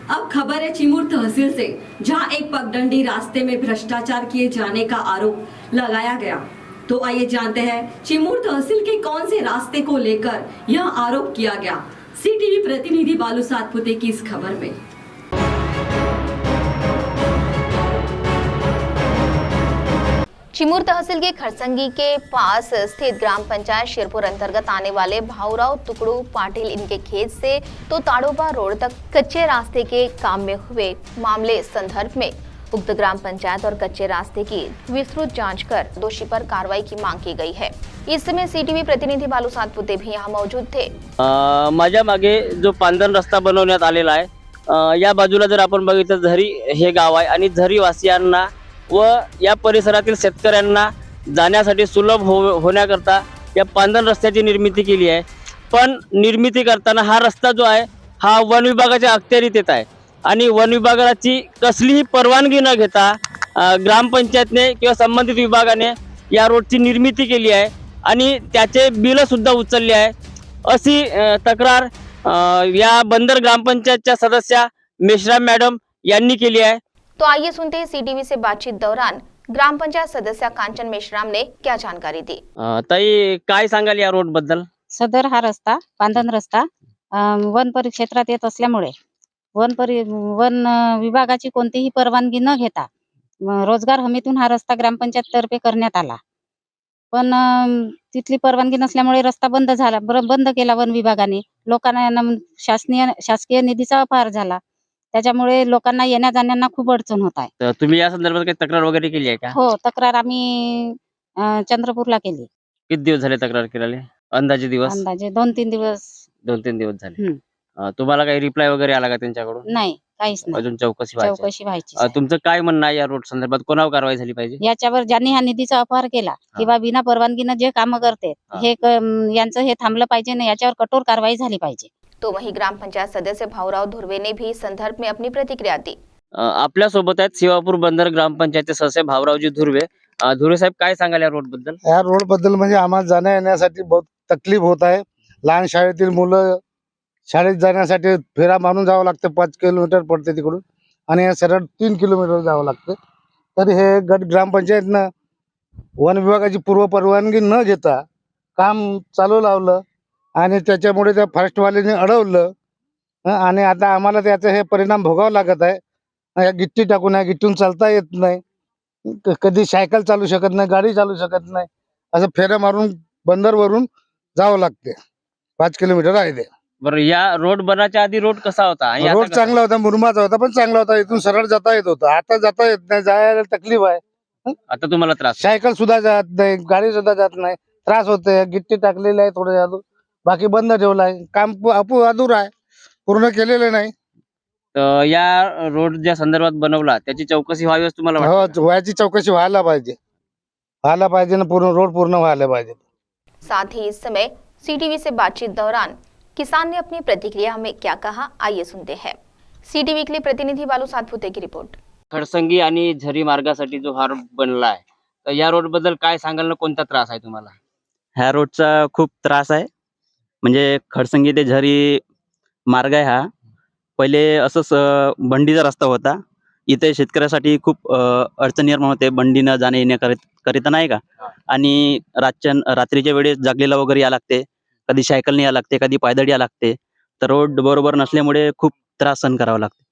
अब खबर है चिमूर तहसील से, जहां एक पगडंडी रास्ते में भ्रष्टाचार किए जाने का आरोप लगाया गया। तो आइए जानते हैं चिमूर तहसील के कौन से रास्ते को लेकर यह आरोप किया गया। सीटीवी प्रतिनिधि बालू सातपुते की इस खबर में। चिमूर तहसील के खरसंगी के पास स्थित ग्राम पंचायत शेरपुर अंतर्गत आने वाले भाऊराव तुकड़ू पाटिल इनके खेत से तो ताड़ोबा रोड तक कच्चे रास्ते के काम में हुए मामले संदर्भ में उक्त ग्राम पंचायत और कच्चे रास्ते की विस्तृत जांच कर दोषी पर कार्रवाई की मांग की गई है। इस समय सीटीवी प्रतिनिधी बालू सातपुते भी यहाँ मौजूद थे। माझ्या मागे जो पांदन रस्ता बनवण्यात आलेला आहे, या बाजूला जर आपण बघितलं झरी हे गाव आहे आणि झरी वासियांना व या परिसरातील शेतकऱ्यांना जाण्यासाठी सुलभ होण्याकरता या पांदन रस्त्याची निर्मिती केली आहे। पण निर्मिती करताना हा रस्ता जो आहे हा वन विभागाच्या अखत्यारीत येत आहे आणि वन विभागाची कसलीही परवानगी न घेता ग्रामपंचायतने किंवा संबंधित विभागाने या रोडची निर्मिती केली आहे आणि त्याचे बिल सुद्धा उचलले आहे, अशी तक्रार या बंदर ग्रामपंचायतच्या सदस्या मेश्राम मॅडम यांनी केली आहे। तो आइए सुनते हैं सीटीवी से बातचीत दौरान ग्राम पंचायत सदस्य कांचन मेश्राम ने क्या जानकारी दी। ताई काय सांगाल या रोड बद्दल? सदर हा रस्ता पांदन रस्ता वन परिक्षेत्रात येत असल्यामुळे वन विभागाची कोणतीही परवानगी न घेता रोजगार हमीतून हा रस्ता ग्रामपंचायत तर्फे करण्यात आला। पण तिथली परवानगी नसल्यामुळे रस्ता बंद केला वन विभागाने। लोकांना शासकीय निधीचा अपहार झाला, त्याच्यामुळे लोकांना येण्या जाण्यांना खूप अडचण होत आहे। तर तुम्ही या संदर्भात काही तक्रार वगैरे केली आहे का? हो, तक्रार आम्ही चंद्रपूरला केली। किती दिवस झाले तक्रार केलेले? अंदाजे दिवस? अंदाजे 2-3 दिवस। 2-3 दिवस झाले। तुम्हाला काही रिप्लाय वगैरे आला का त्यांच्याकडून? नाही, काहीच नाही। अजून चौकशी व्हायची। तुमचं काय म्हणणं आहे या रोड संदर्भात? कोणावर कारवाई झाली पाहिजे? याच्यावर ज्यांनी हा निधीचा अपहार केला किंवा बिना परवानगीनं जे काम करते हे यांचं हे थांबलं पाहिजे ना, याच्यावर कठोर कारवाई झाली पाहिजे। तो वहीं ग्राम पंचायत सदस्य भाऊराव धुर्वे ने भी इस संदर्भ में अपनी प्रतिक्रिया दी। आपल्या सोबत आहेत शिवापूर बंदर ग्रामपंचायतचे सदस्य भाऊरावजी धुर्वे। धुर्वे साहेब काय सांगाल या रोड बद्दल? या रोड बद्दल म्हणजे आम्हाला जाण्या येण्यासाठी बहुत तकलीफ होत आहे। लहान शाळेतील मुलं शाळेत जाण्यासाठी फेरा मारून जावं लागतं, 5 किलोमीटर पडते तिकडून आणि सरळ 3 किलोमीटर जावं लागतं। तर हे गट ग्रामपंचायतनं वन विभागाची पूर्व परवानगी न घेता काम चालू लावलं आणि त्याच्यामुळे त्या फॉरेस्टवाल्यांनी अडवलं आणि आता आम्हाला त्याचा हे परिणाम भोगावा लागत आहे। या गिट्टी टाकून या गिट्टून चालता येत नाही, कधी सायकल चालू शकत नाही, गाडी चालू शकत नाही, असं फेऱ्या मारून बंदरवरून जावं लागते। 5 किलोमीटर आहे ते। बरं, या रोड बनाच्या आधी रोड कसा होता? आणि रोड आता कसा? चांगला होता, मुरमाचा होता, पण चांगला होता, इथून सरळ जाता येत होतं। आता जाता येत नाही, जायला तकलीफ आहे। आता तुम्हाला त्रास? सायकल सुद्धा जात नाही, गाडी सुद्धा जात नाही, त्रास होते। गिट्टी टाकलेली आहे थोडे अजून, बाकी बंद ठेवलं आहे काम, अधूर आहे, पूर्ण केलेलं नाही। तर या रोड ज्या संदर्भात बनवला त्याची चौकशी व्हावी असं तुम्हाला वाटतं? हो, व्हायची चौकशी व्हायला पाहिजे ना, पूर्ण रोड पूर्ण व्हायला पाहिजे। साथ ही इस समय सीटीवी से बातचीत दौरान किसान ने अपनी प्रतिक्रिया में क्या कहा, आइए सुनते हैं। सीटीवी के लिए प्रतिनिधि बालू सातपुते की रिपोर्ट। खडसंगी आणि झरी मार्गासाठी जो हा रोड बनला आहे, तर या रोड बद्दल काय सांगाल ना, कोणता त्रास आहे तुम्हाला? ह्या रोडचा खूप त्रास आहे। म्हणजे खडसंगी ते झरी मार्ग आहे हा, पहिले असंच बंडीचा रस्ता होता। इथे शेतकऱ्यासाठी खूप अडचण निर्माण होते बंडीनं जाणे येणे करीता, नाही का। आणि रात्रीच्या वेळेस जागलेला वगैरे या लागते, कधी सायकलने या लागते, कधी पायदळ या लागते। तर रोड बरोबर नसल्यामुळे खूप त्रास सहन करावा लागते।